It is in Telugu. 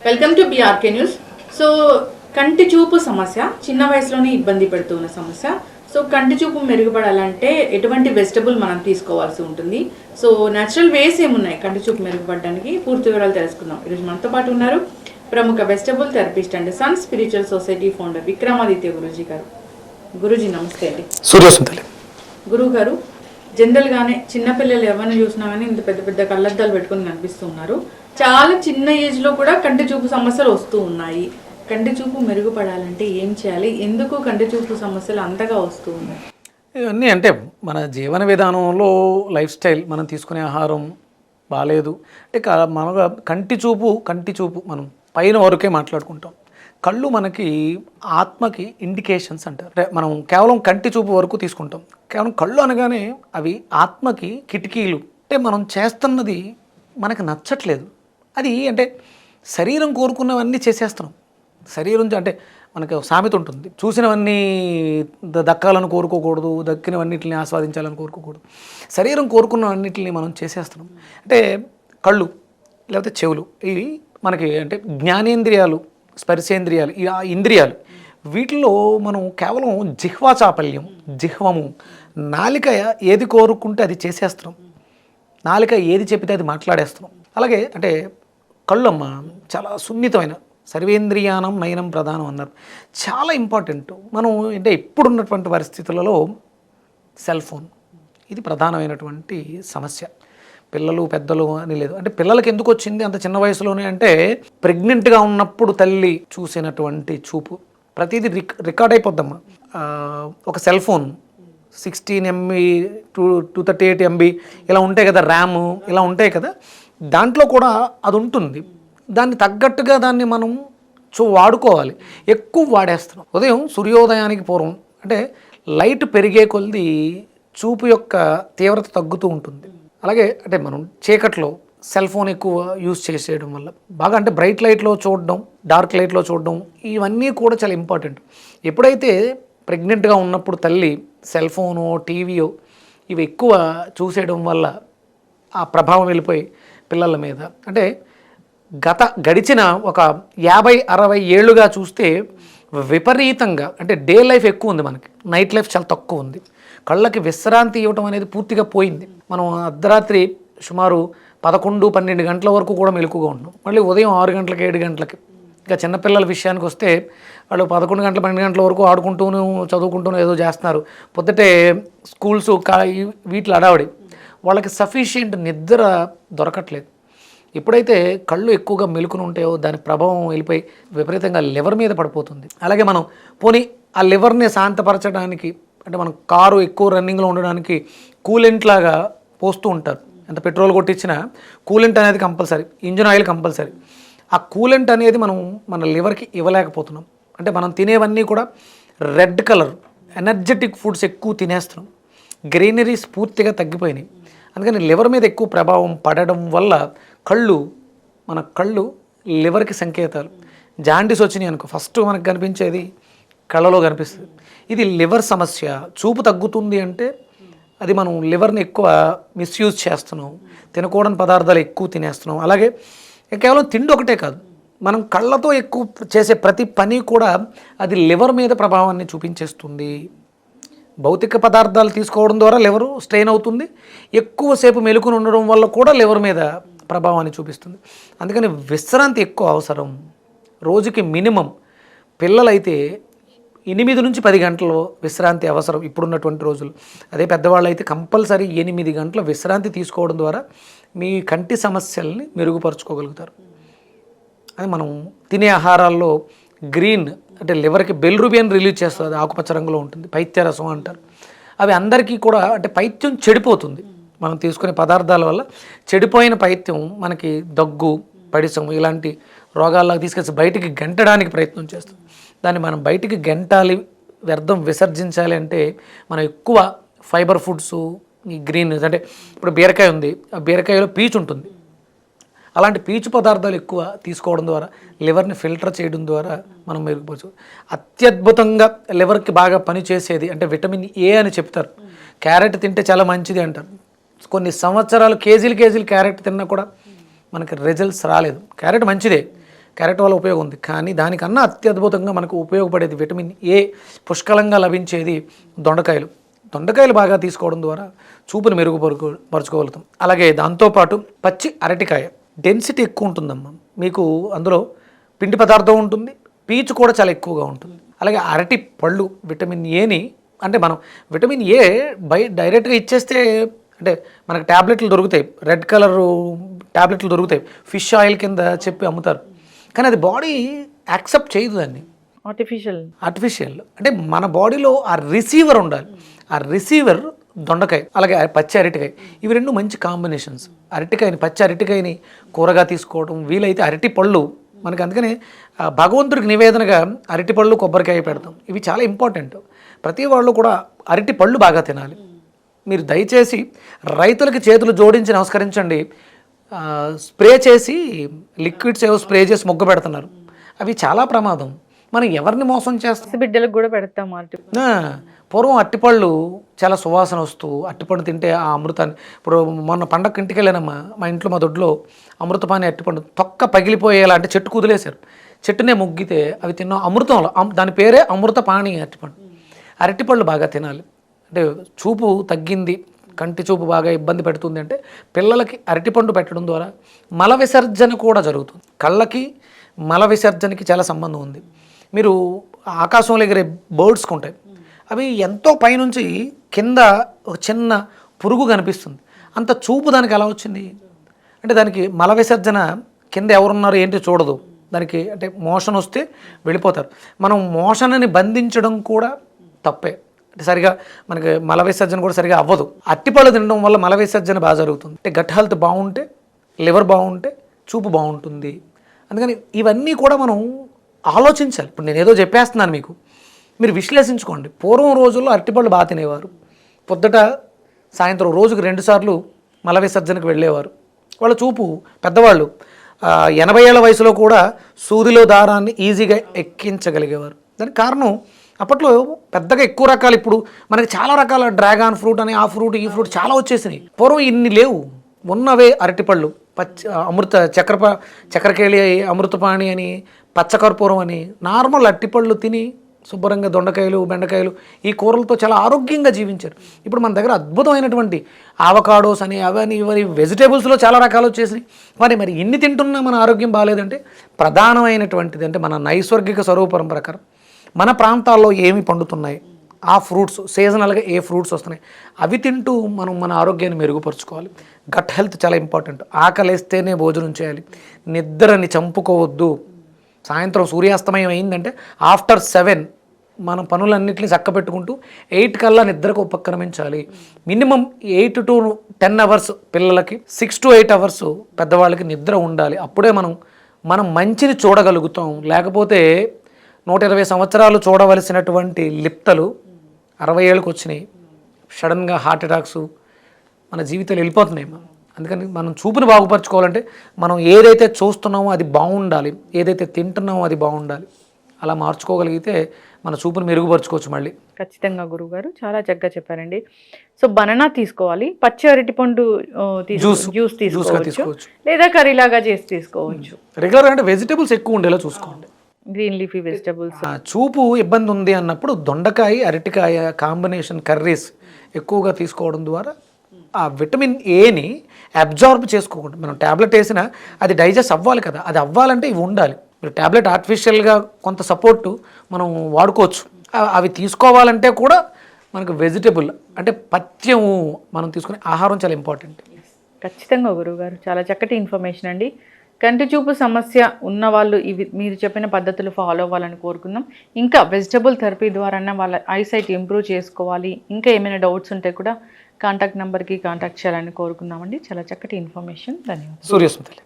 Welcome to BRK news. So కంటి చూపు సమస్య చిన్న వయసులోనే ఇబ్బంది పెడుతున్న సమస్య. సో కంటి చూపు మెరుగుపడాలంటే ఎటువంటి వెజిటబుల్ మనం తీసుకోవాల్సి ఉంటుంది, సో న్యాచురల్ వేస్ ఏమున్నాయి కంటి చూపు మెరుగుపడడానికి, పూర్తి వివరాలు తెలుసుకుందాం. ఈరోజు మనతో పాటు ఉన్నారు ప్రముఖ vegetable therapist and sun spiritual society founder Vikramaditya Guruji గారు. గురూజీ నమస్తే అండి. సూర్యోసుంతలి గురువు గారు, జనరల్గానే చిన్నపిల్లలు ఎవరిని చూసినా కానీ ఇంత పెద్ద పెద్ద కళ్ళద్దాలు పెట్టుకుని కనిపిస్తున్నారు. చాలా చిన్న ఏజ్లో కూడా కంటి చూపు సమస్యలు వస్తూ ఉన్నాయి. కంటి చూపు మెరుగుపడాలంటే ఏం చేయాలి? ఎందుకు కంటి చూపు సమస్యలు అంతగా వస్తూ ఉన్నాయి? ఇవన్నీ అంటే మన జీవన విధానంలో లైఫ్ స్టైల్, మనం తీసుకునే ఆహారం బాగాలేదు అంటే మనగా కంటి చూపు మనం పైన వరకే మాట్లాడుకుంటాం. కళ్ళు మనకి ఆత్మకి ఇండికేషన్స్ అంటారు. అంటే మనం కేవలం కంటి చూపు వరకు తీసుకుంటాం. కేవలం కళ్ళు అనగానే అవి ఆత్మకి కిటికీలు. అంటే మనం చేస్తున్నది మనకు నచ్చట్లేదు. అది అంటే శరీరం కోరుకున్నవన్నీ చేసేస్తున్నాం. శరీరం అంటే మనకి సామెత ఉంటుంది, చూసినవన్నీ దక్కాలని కోరుకోకూడదు, దక్కినవన్నిటిని ఆస్వాదించాలని కోరుకోకూడదు. శరీరం కోరుకున్నవన్నిటిని మనం చేసేస్తున్నాం. అంటే కళ్ళు లేకపోతే చెవులు, ఇవి మనకి అంటే జ్ఞానేంద్రియాలు, స్పర్శేంద్రియాలు, ఈ ఇంద్రియాలు, వీటిలో మనం కేవలం జిహ్వా చాపల్యం, జిహ్వము, నాలిక ఏది కోరుకుంటే అది చేసేస్తున్నాం. నాలిక ఏది చెప్పితే అది మాట్లాడేస్తున్నాం. అలాగే అంటే కళ్ళమ్మ చాలా సున్నితమైన, సర్వేంద్రియానం నయనం ప్రధానం అన్నారు, చాలా ఇంపార్టెంట్. మనం అంటే ఇప్పుడున్నటువంటి పరిస్థితులలో సెల్ ఫోన్ ఇది ప్రధానమైనటువంటి సమస్య. పిల్లలు పెద్దలు అని లేదు, అంటే పిల్లలకి ఎందుకు వచ్చింది అంత చిన్న వయసులోనే అంటే ప్రెగ్నెంట్గా ఉన్నప్పుడు తల్లి చూసినటువంటి చూపు ప్రతిదీ రికార్డ్ అయిపోద్దమ్మా. ఒక సెల్ ఫోన్ 16 MB 238 MB ఇలా ఉంటాయి కదా, ర్యామ్ ఇలా ఉంటాయి కదా, దాంట్లో కూడా అది ఉంటుంది. దాన్ని తగ్గట్టుగా దాన్ని మనం వాడుకోవాలి. ఎక్కువ వాడేస్తున్నాం. ఉదయం సూర్యోదయానికి పూర్వం అంటే లైట్ పెరిగే కొద్ది చూపు యొక్క తీవ్రత తగ్గుతూ ఉంటుంది. అలాగే అంటే మనం చీకట్లో సెల్ ఫోన్ ఎక్కువ యూజ్ చేసేయడం వల్ల బాగా అంటే బ్రైట్ లైట్లో చూడడం, డార్క్ లైట్లో చూడడం, ఇవన్నీ కూడా చాలా ఇంపార్టెంట్. ఎప్పుడైతే ప్రెగ్నెంట్గా ఉన్నప్పుడు తల్లి సెల్ ఫోను, టీవీయో ఇవి ఎక్కువ చూసేయడం వల్ల ఆ ప్రభావం వెళ్ళిపోయి పిల్లల మీద అంటే గడిచిన ఒక 50-60 ఏళ్ళుగా చూస్తే విపరీతంగా అంటే డే లైఫ్ ఎక్కువ ఉంది, మనకి నైట్ లైఫ్ చాలా తక్కువ ఉంది. కళ్ళకి విశ్రాంతి ఇవ్వటం అనేది పూర్తిగా పోయింది. మనం అర్ధరాత్రి సుమారు 11-12 గంటల వరకు కూడా మెలకుగా ఉన్నాం. మళ్ళీ ఉదయం 6 గంటలకి 7 గంటలకి. ఇంకా చిన్నపిల్లల విషయానికి వస్తే వాళ్ళు 11 గంటల 12 గంటల వరకు ఆడుకుంటూను చదువుకుంటూను ఏదో చేస్తున్నారు. పొద్దుటే స్కూల్స్ వీటిలో అడావిడి, వాళ్ళకి సఫిషియెంట్ నిద్ర దొరకట్లేదు. ఎప్పుడైతే కళ్ళు ఎక్కువగా మెలుకుని ఉంటాయో దాని ప్రభావం వెళ్ళిపోయి విపరీతంగా లివర్ మీద పడిపోతుంది. అలాగే మనం పోనీ ఆ లివర్ని శాంతపరచడానికి అంటే మనం కారు ఎక్కువ రన్నింగ్లో ఉండడానికి కూలెంట్ లాగా పోస్తూ ఉంటారు. ఎంత పెట్రోల్ కొట్టించినా కూలెంట్ అనేది కంపల్సరీ, ఇంజిన్ ఆయిల్ కంపల్సరీ. ఆ కూలెంట్ అనేది మనం మన లివర్కి ఇవ్వలేకపోతున్నాం. అంటే మనం తినేవన్నీ కూడా రెడ్ కలర్ ఎనర్జెటిక్ ఫుడ్స్ ఎక్కువ తినేస్తున్నాం. గ్రీనరీస్ పూర్తిగా తగ్గిపోయినాయి. అందుకని లివర్ మీద ఎక్కువ ప్రభావం పడడం వల్ల మన కళ్ళు లివర్కి సంకేతాలు. జాండీస్ వచ్చినాయి అనుకో, ఫస్ట్ మనకు కనిపించేది కళ్ళలో కనిపిస్తుంది. ఇది లివర్ సమస్య. చూపు తగ్గుతుంది అంటే అది మనం లివర్ని ఎక్కువ మిస్యూజ్ చేస్తున్నాం, తినకూడని పదార్థాలు ఎక్కువ తినేస్తున్నాం. అలాగే కేవలం తిండి ఒకటే కాదు, మనం కళ్ళతో ఎక్కువ చేసే ప్రతి పని కూడా అది లివర్ మీద ప్రభావాన్ని చూపించేస్తుంది. భౌతిక పదార్థాలు తీసుకోవడం ద్వారా లివరు స్ట్రెయిన్ అవుతుంది. ఎక్కువసేపు మెలుకుని ఉండడం వల్ల కూడా లివర్ మీద ప్రభావాన్ని చూపిస్తుంది. అందుకని విశ్రాంతి ఎక్కువ అవసరం. రోజుకి మినిమం పిల్లలైతే 8 నుంచి 10 గంటలు విశ్రాంతి అవసరం ఇప్పుడున్నటువంటి రోజులు. అదే పెద్దవాళ్ళు అయితే కంపల్సరీ 8 గంటల విశ్రాంతి తీసుకోవడం ద్వారా మీ కంటి సమస్యల్ని మెరుగుపరుచుకోగలుగుతారు. అది మనం తినే ఆహారాల్లో గ్రీన్ అంటే లివర్కి బెల్రూబియన్ రిలీజ్ చేస్తుంది, ఆకుపచ్చ రంగులో ఉంటుంది, పైత్యరసం అంటారు. అవి అందరికీ కూడా అంటే పైత్యం చెడిపోతుంది. మనం తీసుకునే పదార్థాల వల్ల చెడిపోయిన పైత్యం మనకి దగ్గు, పడిసం ఇలాంటి రోగాల్లోకి తీసుకొచ్చి బయటికి గెంటడానికి ప్రయత్నం చేస్తుంది. దాన్ని మనం బయటికి గెంటాలి, వ్యర్థం విసర్జించాలి అంటే మనం ఎక్కువ ఫైబర్ ఫుడ్స్, ఈ గ్రీన్ అంటే ఇప్పుడు బీరకాయ ఉంది, ఆ బీరకాయలో పీచు ఉంటుంది. అలాంటి పీచు పదార్థాలు ఎక్కువ తీసుకోవడం ద్వారా లివర్ని ఫిల్టర్ చేయడం ద్వారా మనం మెరుగుపరచు. అత్యద్భుతంగా లివర్కి బాగా పనిచేసేది అంటే విటమిన్ ఏ అని చెప్తారు. క్యారెట్ తింటే చాలా మంచిది అంటారు. కొన్ని సంవత్సరాలు కేజీలు క్యారెట్ తిన్నా కూడా మనకి రిజల్ట్స్ రాలేదు. క్యారెట్ మంచిదే, క్యారెట్ వల్ల ఉపయోగం ఉంది, కానీ దానికన్నా అత్యద్భుతంగా మనకు ఉపయోగపడేది విటమిన్ ఏ పుష్కలంగా లభించేది దొండకాయలు బాగా తీసుకోవడం ద్వారా చూపును పరుచుకోగలుగుతాం. అలాగే దాంతోపాటు పచ్చి అరటికాయ డెన్సిటీ ఎక్కువ ఉంటుందమ్మా, మీకు అందులో పిండి పదార్థం ఉంటుంది, పీచు కూడా చాలా ఎక్కువగా ఉంటుంది. అలాగే అరటి పళ్ళు విటమిన్ ఏని, అంటే మనం విటమిన్ ఏ డైరెక్ట్గా ఇచ్చేస్తే అంటే మనకు ట్యాబ్లెట్లు దొరుకుతాయి, రెడ్ కలర్ ట్యాబ్లెట్లు దొరుకుతాయి, ఫిష్ ఆయిల్ కింద చెప్పి అమ్ముతారు, కానీ అది బాడీ యాక్సెప్ట్ చేయదు దాన్ని. ఆర్టిఫిషియల్ అంటే మన బాడీలో ఆ రిసీవర్ ఉండాలి, ఆ రిసీవర్ దొండకాయ అలాగే పచ్చి అరటికాయ, ఇవి రెండు మంచి కాంబినేషన్స్. పచ్చి అరటికాయని కూరగా తీసుకోవడం, వీలైతే అరటి పళ్ళు మనకి, అందుకనే భగవంతుడికి నివేదనగా అరటిపళ్ళు కొబ్బరికాయ పెడతాం. ఇవి చాలా ఇంపార్టెంట్. ప్రతి వాళ్ళు కూడా అరటి పళ్ళు బాగా తినాలి. మీరు దయచేసి రైతులకి చేతులు జోడించి నమస్కరించండి, స్ప్రే చేసి లిక్విడ్స్ ఏవో స్ప్రే చేసి మొగ్గ పెడుతున్నారు, అవి చాలా ప్రమాదం. మనం ఎవరిని మోసం చేస్తాం? బిడ్డలకు కూడా పెడతాం. పూర్వం అట్టిపళ్ళు చాలా సువాసన వస్తూ అట్టిపండు తింటే ఆ అమృతాన్ని, ఇప్పుడు మొన్న పండగ ఇంటికి వెళ్ళానమ్మా, మా ఇంట్లో మా దొడ్లో అమృతపాని అట్టిపండు తొక్క పగిలిపోయేలా అంటే చెట్టు కుదిలేశారు, చెట్టునే ముగ్గితే అవి తిన్నాం అమృతంలో, దాని పేరే అమృతపాణి అట్టిపండు. అరటిపళ్ళు బాగా తినాలి. అంటే చూపు తగ్గింది, కంటి చూపు బాగా ఇబ్బంది పెడుతుంది అంటే పిల్లలకి అరటిపండు పెట్టడం ద్వారా మల విసర్జన కూడా జరుగుతుంది. కళ్ళకి మల విసర్జనకి చాలా సంబంధం ఉంది. మీరు ఆకాశంలో ఎగిరే బర్డ్స్కి ఉంటాయి, అవి ఎంతో పైనుంచి కింద ఒక చిన్న పురుగు కనిపిస్తుంది, అంత చూపు దానికి ఎలా వచ్చింది అంటే దానికి మల విసర్జన కింద ఎవరున్నారు ఏంటి చూడదు దానికి, అంటే మోషన్ వస్తే వెళ్ళిపోతారు. మనం మోషన్ని బంధించడం కూడా తప్పే, అంటే సరిగా మనకి మల విసర్జన కూడా సరిగా అవ్వదు. అట్టిపళ్ళు తినడం వల్ల మల విసర్జన బాగా జరుగుతుంది. అంటే గట్ హెల్త్ బాగుంటే, లివర్ బాగుంటే చూపు బాగుంటుంది. అందుకని ఇవన్నీ కూడా మనం ఆలోచించాలి. ఇప్పుడు నేను ఏదో చెప్పేస్తున్నాను మీకు, మీరు విశ్లేషించుకోండి. పూర్వం రోజుల్లో అరటిపళ్ళు బాగా తినేవారు, పొద్దుట సాయంత్రం రోజుకు 2 సార్లు మల విసర్జనకు వెళ్ళేవారు. వాళ్ళ చూపు పెద్దవాళ్ళు 80 ఏళ్ల వయసులో కూడా సూదిలో దారాన్ని ఈజీగా ఎక్కించగలిగేవారు. దానికి కారణం అప్పట్లో పెద్దగా ఎక్కువ రకాలు, ఇప్పుడు మనకి చాలా రకాల డ్రాగన్ ఫ్రూట్ అని ఆ ఫ్రూట్ ఈ ఫ్రూట్ చాలా వచ్చేసినాయి. పూర్వం ఇన్ని లేవు, ఉన్నవే అరటిపళ్ళు, చక్కెరకేళి అమృతపాణి అని, పచ్చకర్పూరం అని, నార్మల్ అరటిపళ్ళు తిని శుభ్రంగా దొండకాయలు బెండకాయలు ఈ కూరలతో చాలా ఆరోగ్యంగా జీవించారు. ఇప్పుడు మన దగ్గర అద్భుతమైనటువంటి ఆవకాడోస్ అని అవని ఇవని వెజిటేబుల్స్లో చాలా రకాలు వచ్చేసినాయి. మరి ఇన్ని తింటున్నా మన ఆరోగ్యం బాగాలేదంటే ప్రధానమైనటువంటిది అంటే మన నైసర్గిక స్వరూపం ప్రకారం మన ప్రాంతాల్లో ఏమి పండుతున్నాయి, ఆ ఫ్రూట్స్ సీజనల్గా ఏ ఫ్రూట్స్ వస్తున్నాయి అవి తింటూ మనం మన ఆరోగ్యాన్ని మెరుగుపరుచుకోవాలి. గట్ హెల్త్ చాలా ఇంపార్టెంట్. ఆకలేస్తేనే భోజనం చేయాలి, నిద్రని చంపుకోవద్దు. సాయంత్రం సూర్యాస్తమయం అయిందంటే ఆఫ్టర్ 7 మనం పనులన్నింటినీ చక్కబెట్టుకుంటూ 8 కల్లా నిద్రకు ఉపక్రమించాలి. మినిమం 8 to 10 అవర్స్ పిల్లలకి, 6 to 8 అవర్స్ పెద్దవాళ్ళకి నిద్ర ఉండాలి. అప్పుడే మనం మంచిని చూడగలుగుతాం. లేకపోతే 120 సంవత్సరాలు చూడవలసినటువంటి లిప్తలు 60 ఏళ్ళకి వచ్చినాయి. సడన్గా హార్ట్ అటాక్స్ మన జీవితాలు వెళ్ళిపోతున్నాయి. అందుకని మనం చూపుని బాగుపరచుకోవాలంటే మనం ఏదైతే చూస్తున్నామో అది బాగుండాలి, ఏదైతే తింటున్నామో అది బాగుండాలి. అలా మార్చుకోగలిగితే మన చూపుని మెరుగుపరచుకోవచ్చు. మళ్ళీ ఖచ్చితంగా గురువుగారు చాలా చక్కగా చెప్పారండి. సో బనానా తీసుకోవాలి, పచ్చి అరటిపండు జ్యూస్ తీసుకోవచ్చు, లేదా కర్రీలాగా చేసి తీసుకోవచ్చు. రెగ్యులర్ అంటే వెజిటేబుల్స్ ఎక్కువ ఉండేలా చూసుకోండి, గ్రీన్ లీఫీ వెజిటబుల్స్. చూపు ఇబ్బంది ఉంది అన్నప్పుడు దొండకాయ అరటికాయ కాంబినేషన్ కర్రీస్ ఎక్కువగా తీసుకోవడం ద్వారా ఆ విటమిన్ ఏని అబ్జార్బ్ చేసుకోకుండా, మనం ట్యాబ్లెట్ వేసినా అది డైజెస్ట్ అవ్వాలి కదా, అది అవ్వాలంటే ఇవి ఉండాలి. మీరు ట్యాబ్లెట్ ఆర్టిఫిషియల్గా కొంత సపోర్టు మనం వాడుకోవచ్చు, అవి తీసుకోవాలంటే కూడా మనకు వెజిటబుల్ అంటే పథ్యము మనం తీసుకునే ఆహారం చాలా ఇంపార్టెంట్. ఖచ్చితంగా గురువుగారు చాలా చక్కటి ఇన్ఫర్మేషన్ అండి. కంటి చూపు సమస్య ఉన్నవాళ్ళు ఇవి మీరు చెప్పిన పద్ధతులు ఫాలో అవ్వాలని కోరుకుందాం. ఇంకా వెజిటబుల్ థెరపీ ద్వారా వాళ్ళ ఐసైట్ ఇంప్రూవ్ చేసుకోవాలి, ఇంకా ఏమైనా డౌట్స్ ఉంటే కూడా కాంటాక్ట్ నెంబర్కి కాంటాక్ట్ చేయాలని కోరుకుందామండి. చాలా చక్కటి ఇన్ఫర్మేషన్. ధన్యవాదాలు. సూర్యస్మితలే.